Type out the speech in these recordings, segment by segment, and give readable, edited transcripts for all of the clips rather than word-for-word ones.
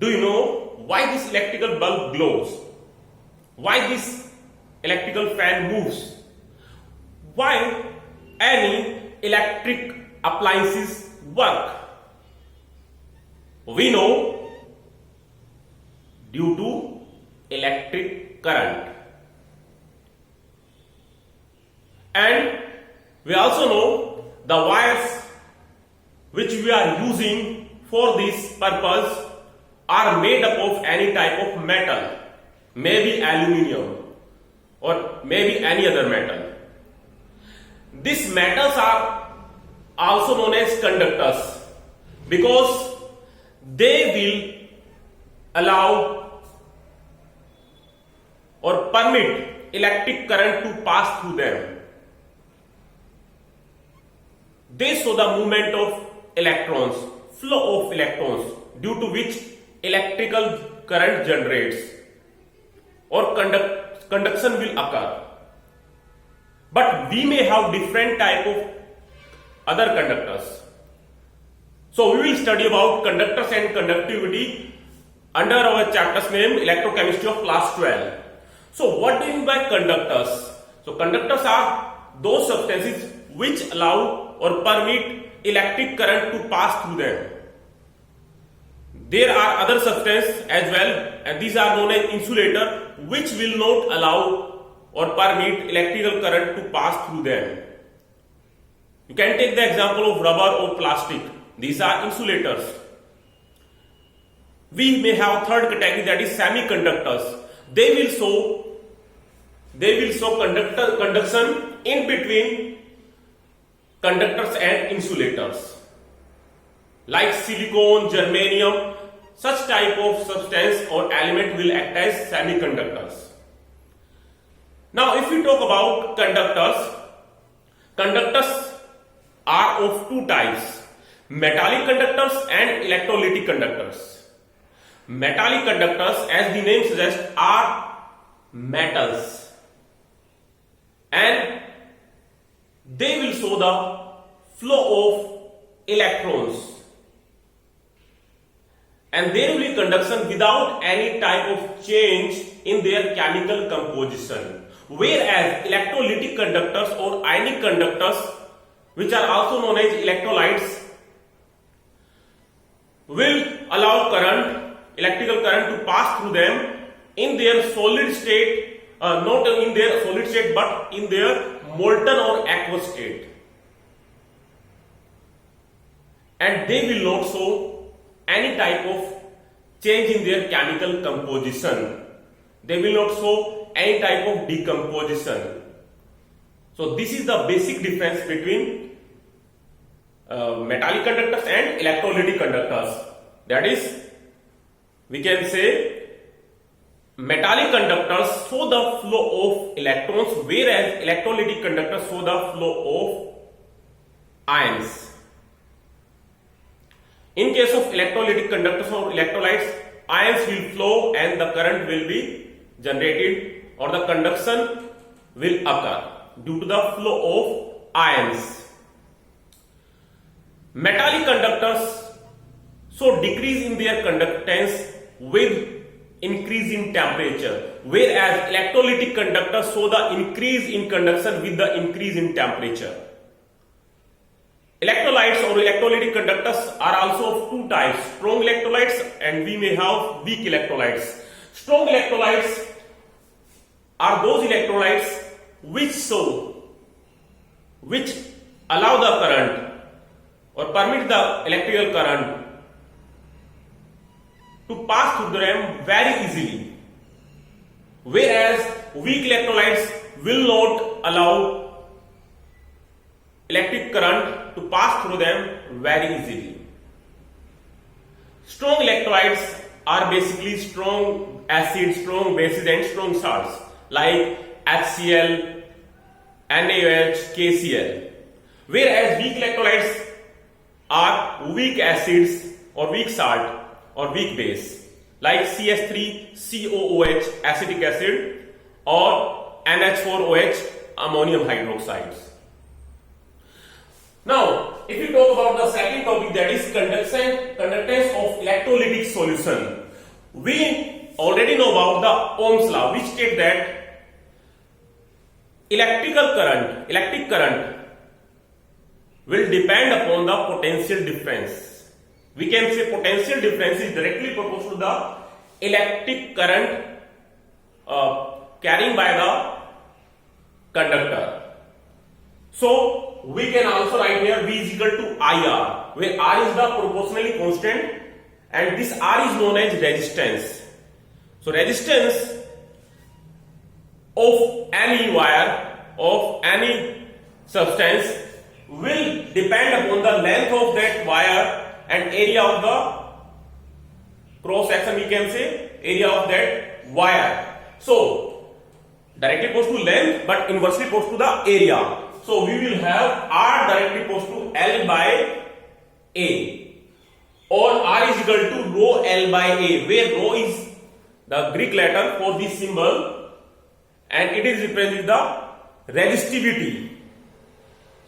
Do you know why this electrical bulb glows? Why this electrical fan moves? Why any electric appliances work? We know due to electric current. And we also know the wires which we are using for this purpose are made up of any type of metal, maybe aluminium or maybe any other metal. These metals are also known as conductors because they will allow or permit electric current to pass through them. They show the movement of electrons, flow of electrons, due to which electrical current generates or conduction will occur. But we may have different type of other conductors. So we will study about conductors and conductivity under our chapter's name electrochemistry of class 12. So what do you mean by conductors? So conductors are those substances which allow or permit electric current to pass through them. There are other substances as well, and these are known as insulator, which will not allow or permit electrical current to pass through them. You can take the example of rubber or plastic. These are insulators. We may have third category, that is semiconductors. They will show conduction in between conductors and insulators. Like silicon, germanium, such type of substance or element will act as semiconductors. Now if we talk about conductors, conductors are of two types, metallic conductors and electrolytic conductors. Metallic conductors, as the name suggests, are metals, and they will show the flow of electrons, and there will be conduction without any type of change in their chemical composition. Whereas electrolytic conductors or ionic conductors, which are also known as electrolytes, will allow electrical current to pass through them in their solid state, not in their solid state but in their molten or aqueous state. And they will not show any type of change in their chemical composition. They will not show any type of decomposition. So this is the basic difference between metallic conductors and electrolytic conductors. That is, we can say metallic conductors show the flow of electrons, whereas electrolytic conductors show the flow of ions. In case of electrolytic conductors or electrolytes, ions will flow and the current will be generated, or the conduction will occur due to the flow of ions. Metallic conductors show decrease in their conductance with increase in temperature, whereas electrolytic conductors show the increase in conduction with the increase in temperature. Electrolytes or electrolytic conductors are also of two types, strong electrolytes and we may have weak electrolytes. Strong electrolytes are those electrolytes which allow the current or permit the electrical current to pass through them very easily, whereas weak electrolytes will not allow electric current to pass through them very easily. Strong electrolytes are basically strong acids, strong bases and strong salts like HCl, NaOH, KCl, whereas weak electrolytes are weak acids or weak salt or weak base like CS3COOH acetic acid or NH4OH ammonium hydroxides. Now, if you talk about the second topic, that is conductance of electrolytic solution. We already know about the Ohm's law, which states that electric current will depend upon the potential difference. We can say potential difference is directly proportional to the electric current carrying by the conductor. So we can also write here V is equal to IR, where R is the proportionally constant and this R is known as resistance. So resistance of any wire of any substance will depend upon the length of that wire and area of the cross section, we can say area of that wire. So directly opposed to length but inversely opposed to the area. So we will have R directly opposed to L by A, or R is equal to rho L by A, where rho is the Greek letter for this symbol and it is representing the resistivity.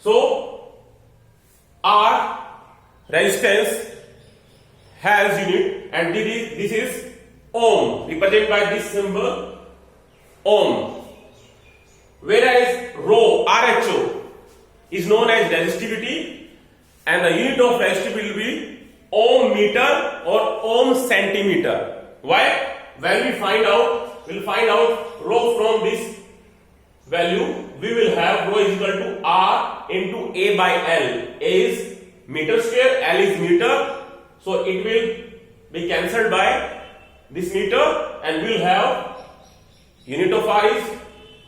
So R resistance has unit and this is ohm, represented by this symbol ohm, whereas rho RHO is known as resistivity and the unit of resistivity will be ohm meter or ohm centimeter. Why? When we we'll find out rho from this value, we will have rho is equal to R into A by L. A is meter square, L is meter, so it will be cancelled by this meter and we'll have unit of R is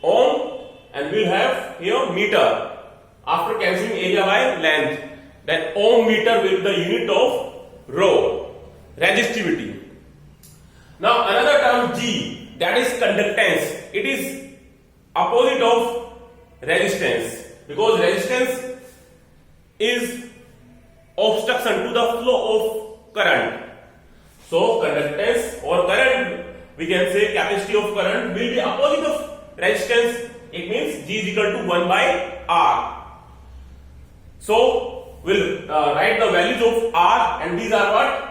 ohm and we'll have here meter. After cancelling area by length, then ohm meter will be the unit of rho, resistivity. Now another term G, that is conductance. It is opposite of resistance because resistance is obstruction to the flow of current. So conductance or current, we can say capacity of current will be opposite of resistance. It means G is equal to 1 by R. So we'll write the values of R and these are what?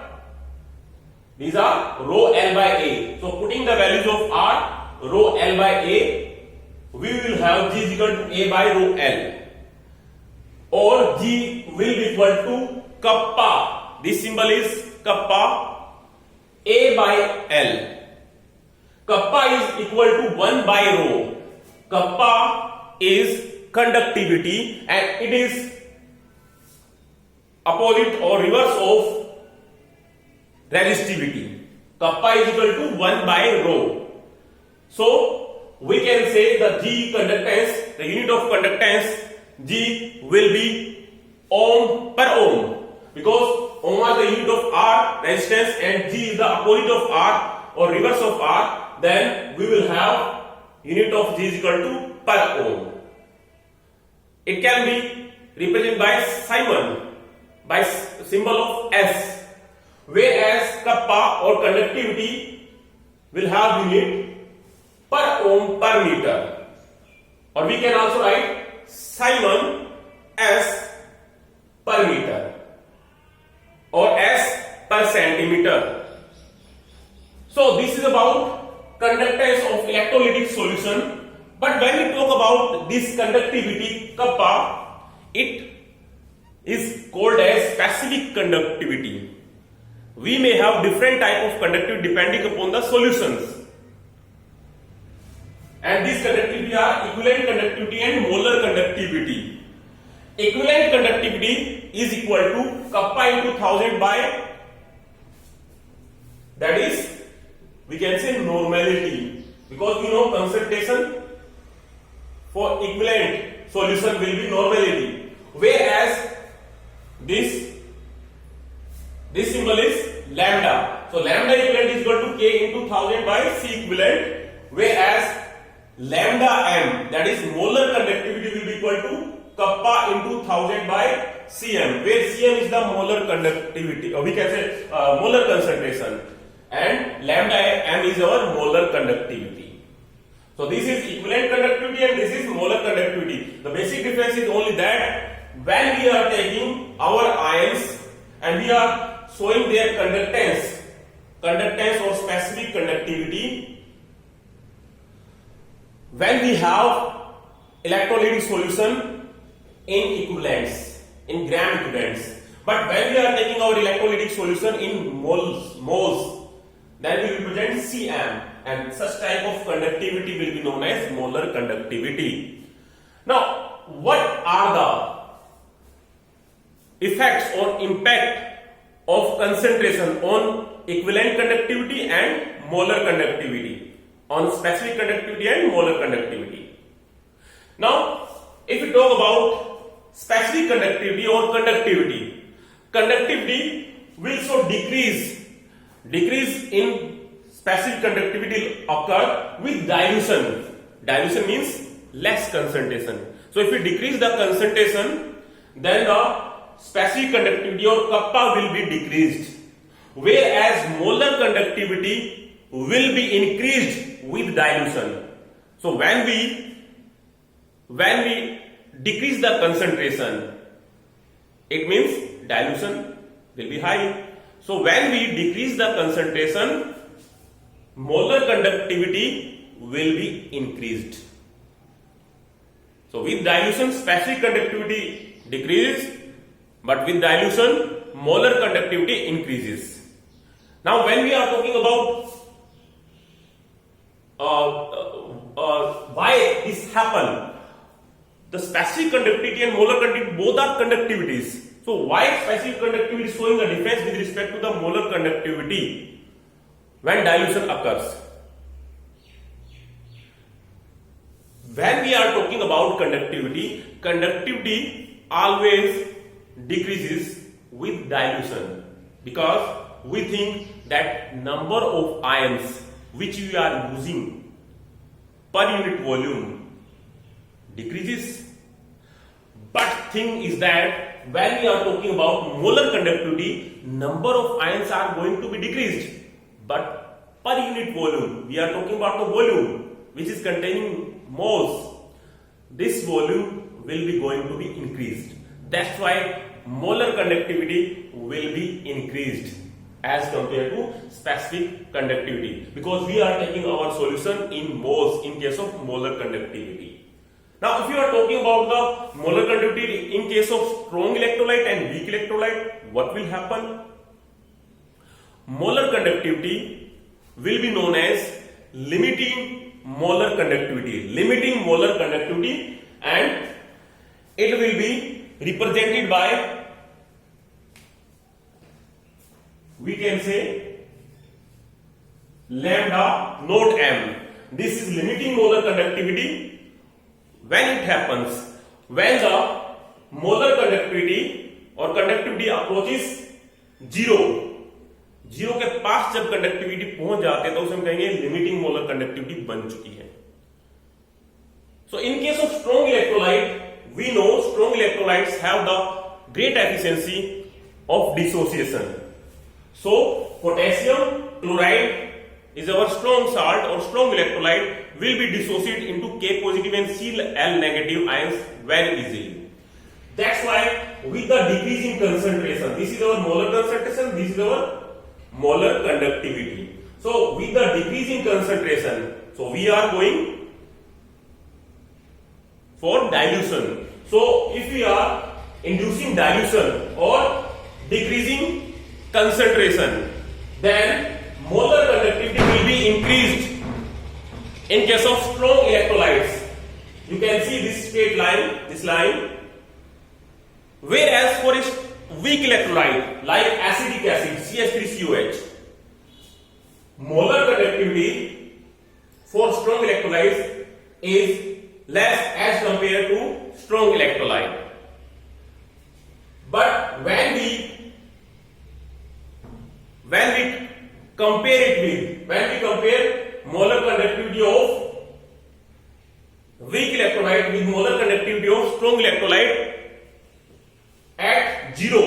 These are rho L by A. So putting the values of R, rho L by A, we will have G is equal to A by rho L, or G will be equal to kappa. This symbol is kappa, A by L. Kappa is equal to 1 by rho. Kappa is conductivity and it is opposite or reverse of resistivity. Kappa is equal to 1 by rho. So we can say the G conductance, the unit of conductance G will be ohm per ohm, because ohm is the unit of R resistance and G is the opposite of R or reverse of R. Then we will have unit of G is equal to per ohm. It can be represented by Simon by symbol of S, whereas kappa or conductivity will have unit per ohm per meter, or we can also write Simon S per meter or S per centimeter. So this is about conductance of electrolytic solution. But when we talk about this conductivity kappa, it is called as specific conductivity. We may have different type of conductivity depending upon the solutions. And these conductivity are equivalent conductivity and molar conductivity. Equivalent conductivity is equal to kappa into 1000 by, that is, we can say normality, because we know concentration for equivalent solution will be normality, whereas this symbol is lambda. So lambda equivalent is equal to K into 1000 by C equivalent, whereas lambda m, that is molar conductivity, will be equal to kappa into 1000 by Cm, where Cm is the molar conductivity, or we can say molar concentration, and lambda m is our molar conductivity. So this is equivalent conductivity and this is molar conductivity. The basic difference is only that when we are taking our ions and we are showing their conductance conductance or specific conductivity when we have electrolytic solution in equivalents, in gram equivalents. But when we are taking our electrolytic solution in moles, then we represent Cm, and such type of conductivity will be known as molar conductivity. Now, what are the effects or impact of concentration on equivalent conductivity and molar conductivity, on specific conductivity and molar conductivity? Now, if we talk about specific conductivity or conductivity will so decrease in specific conductivity occur with dilution. Dilution means less concentration. So if we decrease the concentration, then the specific conductivity or kappa will be decreased, whereas molar conductivity will be increased with dilution. So when we decrease the concentration, it means dilution will be high. So when we decrease the concentration, molar conductivity will be increased. So with dilution, specific conductivity decreases, but with dilution, molar conductivity increases. Now when we are talking about why this happen, the specific conductivity and molar conductivity both are conductivities. So why specific conductivity is showing a difference with respect to the molar conductivity when dilution occurs? When we are talking about conductivity always decreases with dilution, because we think that number of ions which we are using per unit volume decreases. But thing is that when we are talking about molar conductivity, number of ions are going to be decreased, but per unit volume, we are talking about the volume which is containing moles, this volume will be going to be increased. That's why molar conductivity will be increased as compared to specific conductivity, because we are taking our solution in moles in case of molar conductivity. Now, if you are talking about the molar conductivity in case of strong electrolyte and weak electrolyte, what will happen? Molar conductivity will be known as limiting molar conductivity. Limiting molar conductivity, and it will be represented by, we can say, lambda naught m. This is limiting molar conductivity. When it happens, when the molar conductivity or conductivity approaches zero के पास जब conductivity पहुंच जाते हैं तो उसे हम कहेंगे limiting molar conductivity बन चुकी है. So in case of strong electrolyte, we know strong electrolytes have the great efficiency of dissociation. So potassium chloride is our strong salt or strong electrolyte, will be dissociated into K positive and Cl negative ions very easily. That's why with the decreasing concentration, this is our molar concentration, this is our molar conductivity. So with the decreasing concentration, so we are going for dilution. So if we are inducing dilution or decreasing concentration, then molar conductivity will be increased. In case of strong electrolytes, you can see this straight line, this line. Whereas for a weak electrolyte like acetic acid, CH3COH, molar conductivity for strong electrolytes is less as compared to strong electrolyte. But when we compare molar conductivity of weak electrolyte with molar conductivity of strong electrolyte at zero,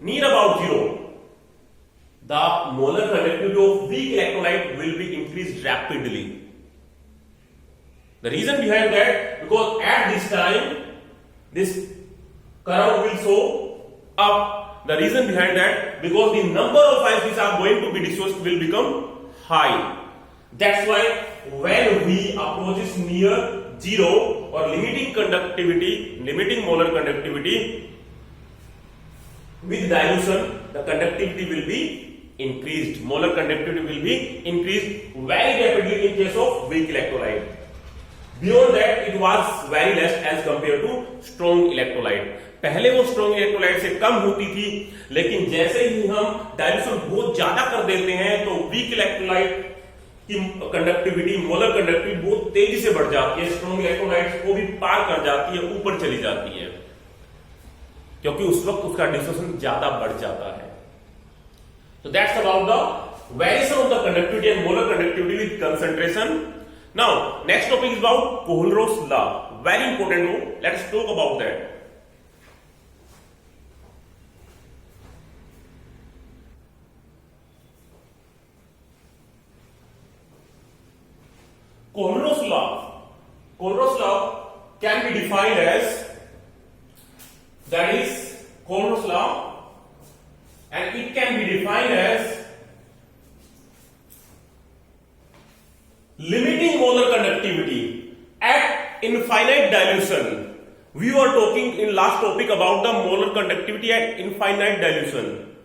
near about zero, the molar conductivity of weak electrolyte will be increased rapidly. The reason behind that, because at this time this curve will show up The reason behind that, because the number of ions which are going to be dissociated will become high. That's why when we approaches near zero or limiting conductivity, limiting molar conductivity with dilution, the conductivity will be increased. Molar conductivity will be increased very rapidly in case of weak electrolyte. Beyond that, it was very less as compared to strong electrolyte. पहले वो strong electrolyte से कम होती थी, लेकिन जैसे ही हम dilution बहुत ज्यादा कर देते हैं तो वीक इलेक्ट्रोलाइट की कंडक्टिविटी, मोलर कंडक्टिविटी बहुत तेजी से बढ़ जाती है, स्ट्रॉन्ग इलेक्ट्रोलाइट्स को भी पार कर जाती है, ऊपर चली जाती है, क्योंकि उस वक्त उसका डिसोसिएशन ज्यादा बढ़ जाता है. So that's about the variation of the conductivity and molar conductivity with concentration. Now, next topic is about Kohlrausch law. Very important law. Let's talk about that. Kohlrausch law. Kohlrausch law can be defined as, that is Kohlrausch law, and it can be defined as limiting molar conductivity at infinite dilution. We were talking in last topic about the molar conductivity at infinite dilution,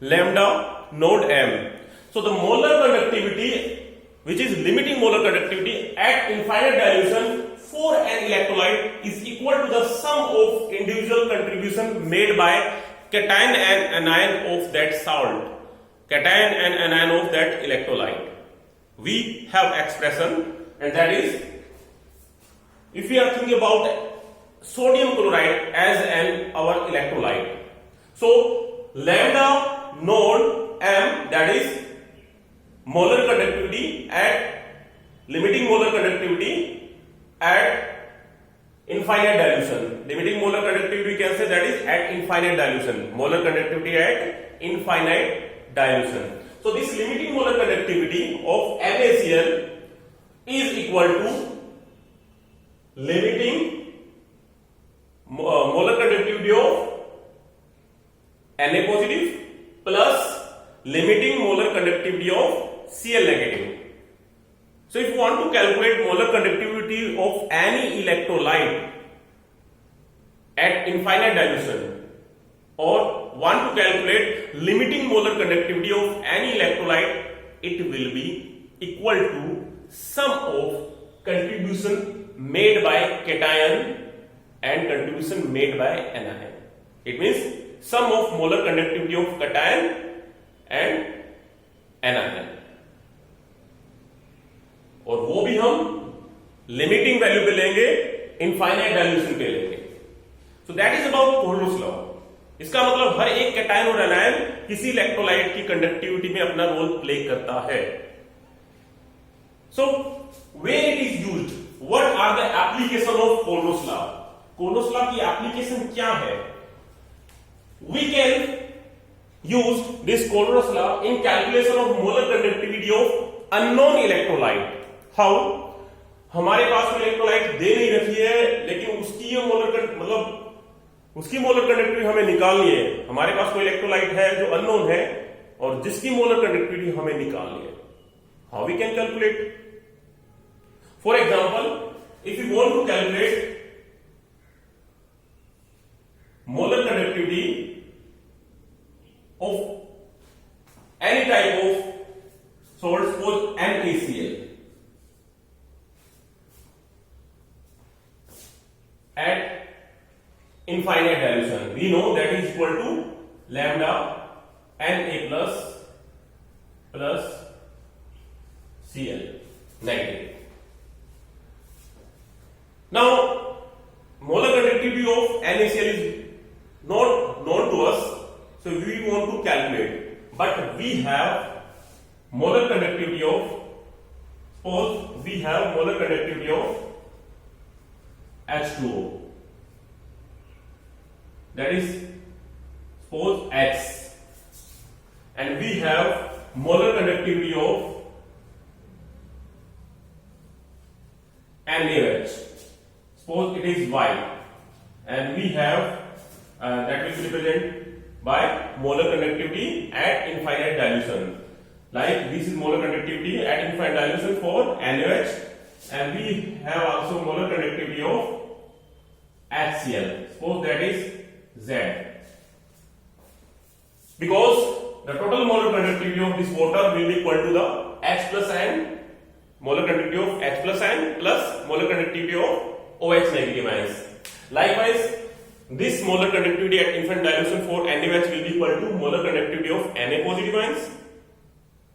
lambda node m. So the molar conductivity, which is limiting molar conductivity at infinite dilution for an electrolyte, is equal to the sum of individual contribution made by cation and anion of that salt, cation and anion of that electrolyte. We have expression, and that is, if we are thinking about sodium chloride as our electrolyte, so lambda node m, that is molar conductivity at limiting molar conductivity at infinite dilution. Limiting molar conductivity, we can say that is at infinite dilution. Molar conductivity at infinite dilution. So this limiting molar conductivity of NaCl is equal to limiting molar conductivity of Na positive plus limiting molar conductivity of Cl negative. So if you want to calculate molar conductivity of any electrolyte at infinite dilution, or want to calculate limiting molar conductivity of any electrolyte, it will be equal to sum of contribution made by cation and contribution made by anion. It means sum of molar conductivity of cation and anion. और वो भी हम limiting value पे लेंगे, infinite dilution पे लेंगे. So that is about Kohlrausch law. इसका मतलब हर एक कैटायन और एनायन किसी इलेक्ट्रोलाइट की कंडक्टिविटी में अपना रोल प्ले करता है. So where it is used, what are the application of Kohlrausch law. Kohlrausch law की एप्लीकेशन क्या है? We can use this Kohlrausch law in calculation of molar conductivity of unknown electrolyte. How? हमारे पास कोई electrolyte दे नहीं रखी है, लेकिन उसकी मोलर कंडक्टिविटी हमें निकालनी है. हमारे पास कोई इलेक्ट्रोलाइट है जो अननोन है और जिसकी मोलर कंडक्टिविटी हमें निकालनी है. How we can calculate? For example, if you want to calculate molar conductivity of any type of salt, suppose NaCl, at infinite dilution, we know that is equal to lambda Na plus Cl negative. Now molar conductivity of NaCl is not known to us, so we want to calculate, but we have molar conductivity of, suppose we have molar conductivity of H2O, that is suppose X, and we have molar conductivity of NaOH, suppose it is Y, and we have that will represent by molar conductivity at infinite dilution. Like this is molar conductivity at infinite dilution for NaOH, and we have also molar conductivity of HCl. Suppose that is Z. Because the total molar conductivity of this water will be equal to the H plus ion, molar conductivity of H plus ion plus molar conductivity of OH negative ions. Likewise, this molar conductivity at infinite dilution for NaOH will be equal to molar conductivity of Na positive ions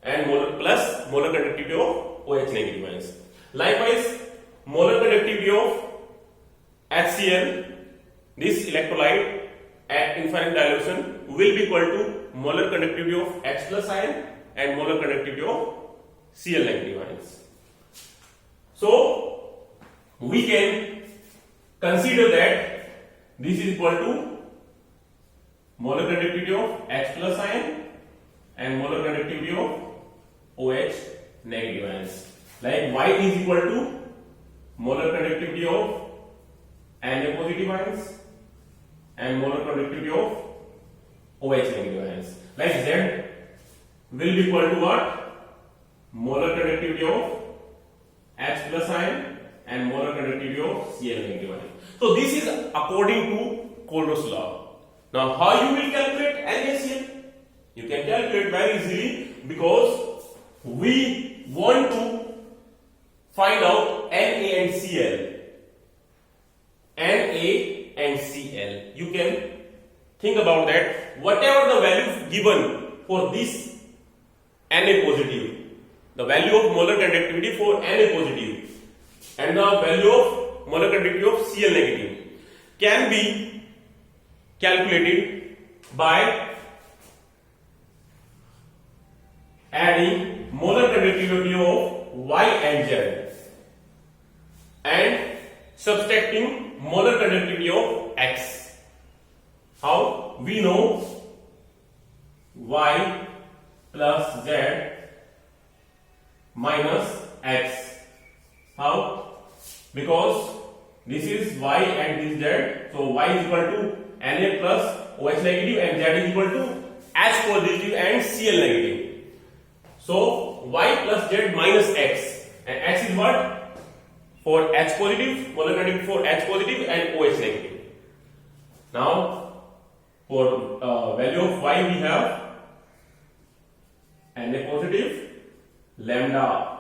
and molar conductivity of OH negative ions. Likewise, molar conductivity of HCl, this electrolyte at infinite dilution, will be equal to molar conductivity of H plus ion and molar conductivity of Cl negative ions. So we can consider that this is equal to molar conductivity of H plus ion and molar conductivity of OH negative ions. Like Y is equal to molar conductivity of Na positive ions and molar conductivity of OH negative ions. Like Z will be equal to what? Molar conductivity of H plus ion and molar conductivity of Cl negative ion. So this is according to Kohlrausch law. Now how you will calculate NaCl? You can calculate very easily, because we want to find out Na and Cl. Na and Cl. You can think about that. Whatever the value given for this Na positive, the value of molar conductivity for Na positive and the value of molar conductivity of Cl negative can be calculated by adding molar conductivity of Y and Z and subtracting molar conductivity of X. How? We know Y plus Z minus X. How? Because this is Y and this Z, so Y is equal to Na plus OH negative and Z is equal to H positive and Cl negative. So Y plus Z minus X, and X is what? For H positive, molar conductivity for H positive and OH negative. Now for value of Y we have Na positive, lambda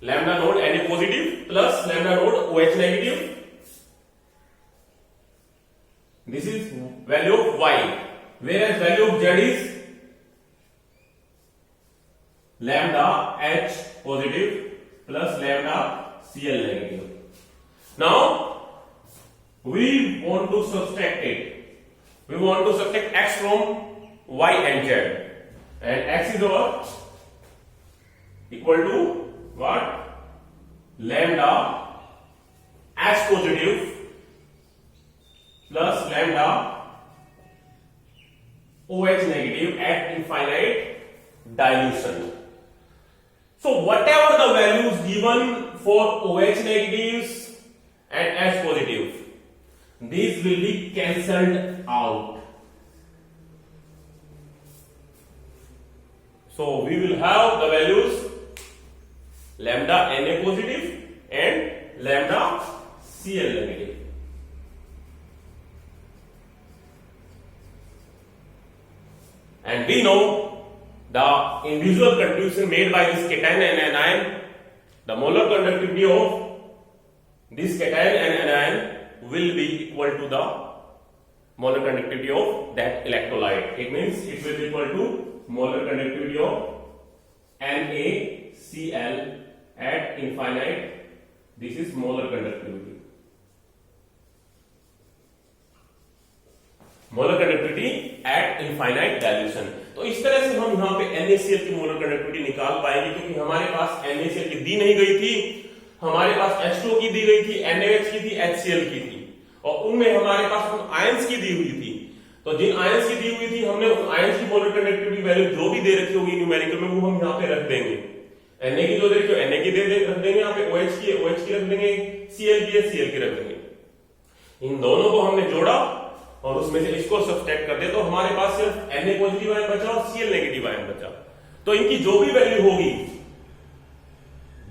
node Na positive plus lambda node OH negative. This is value of Y, whereas value of Z is lambda H positive plus lambda Cl negative. Now we want to subtract it. We want to subtract X from Y and Z, and X is what? Equal to what? Lambda H positive plus lambda OH negative at infinite dilution. So whatever the values given for OH negatives and H positive, these will be cancelled out. So we will have the values lambda Na positive and lambda Cl negative. And we know the individual contribution made by this cation and anion, the molar conductivity of this cation and anion will be equal to the molar conductivity of that electrolyte. It means it will be equal to molar conductivity of NaCl at infinite. This is molar conductivity. Molar conductivity eight infinite dilution. तो इस तरह से हम यहाँ पे NaCl की molar conductivity निकाल पाएंगे, क्योंकि हमारे पास NaCl की दी नहीं गई थी, हमारे पास H2O की दी गई थी, NaOH की थी, HCl की थी, और उनमें हमारे पास उन आयंस की दी हुई थी। तो जिन आयंस की दी हुई थी हमने उन आयंस की मोलर कंडक्टिविटी वैल्यू जो भी दे रखी होगी न्यूमेरिकल में, वो हम यहाँ पे रख देंगे। Na की जो देखिए Na की रख देंगे, यहाँ पे OH की रख देंगे, Cl की रख देंगे। इन दोनों को हमने जोड़ा और उसमें से इसको सब्सट्रैक्ट कर दे तो हमारे पास सिर्फ Na पॉजिटिव आयन बचा और Cl नेगेटिव आयन बचा। तो इनकी जो भी वैल्यू होगी,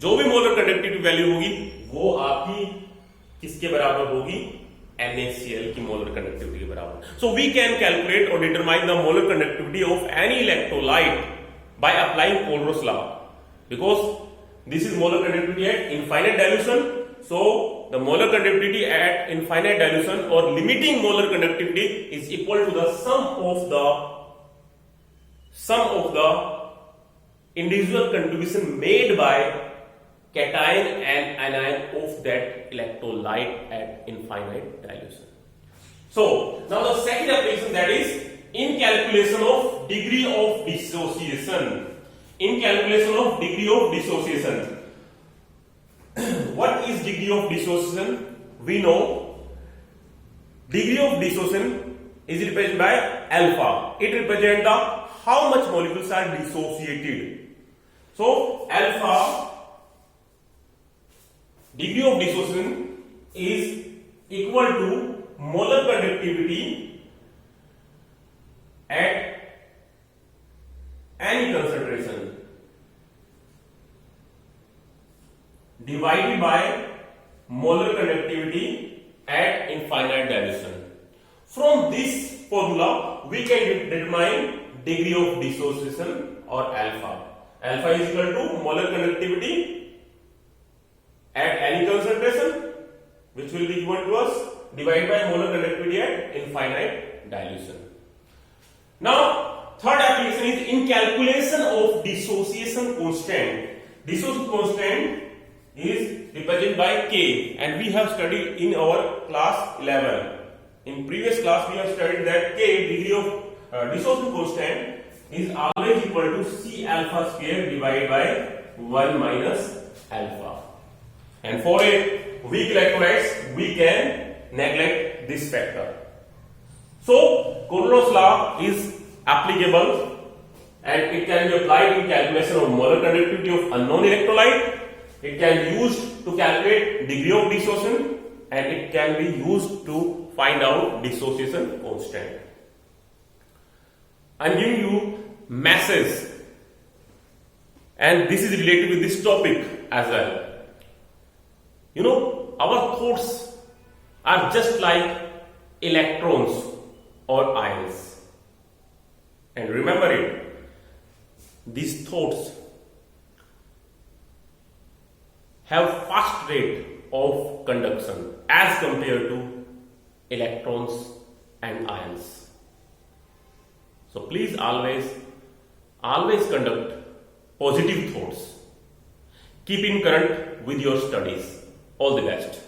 जो भी मोलर कंडक्टिविटी वैल्यू होगी, वो आपकी किसके बराबर होगी? NaCl की मोलर कंडक्टिविटी के बराबर। सो वी कैन कैलकुलेट और determine the molar conductivity of any electrolyte by applying Colruy's law, because this is molar conductivity at infinite dilution. So the molar conductivity at infinite dilution or limiting molar conductivity is equal to the sum of the individual contribution made by cation and anion of that electrolyte at infinite dilution. So now the second application, that is in calculation of degree of dissociation. In calculation of degree of dissociation. What is degree of dissociation? We know degree of dissociation is represented by alpha. It represents the how much molecules are dissociated. So alpha, degree of dissociation is equal to molar conductivity at any concentration divided by molar conductivity at infinite dilution. From this formula we can determine degree of dissociation or alpha. Alpha is equal to molar conductivity at any concentration, which will be equal to us divided by molar conductivity at infinite dilution. Now third application is in calculation of dissociation constant. Dissociation constant is represented by K, and we have studied in our class 11. In previous class we have studied that K, degree of dissociation constant, is always equal to C alpha square divided by 1 minus alpha. And for a weak electrolytes we can neglect this factor. So Colruy's law is applicable and it can be applied in calculation of molar conductivity of unknown electrolyte. It can be used to calculate degree of dissociation, and it can be used to find out dissociation constant. I am giving you masses, and this is related with this topic as well. You know, our thoughts are just like electrons or ions. And remember it, these thoughts have fast rate of conduction as compared to electrons and ions. So please always conduct positive thoughts. Keep in current with your studies. All the best.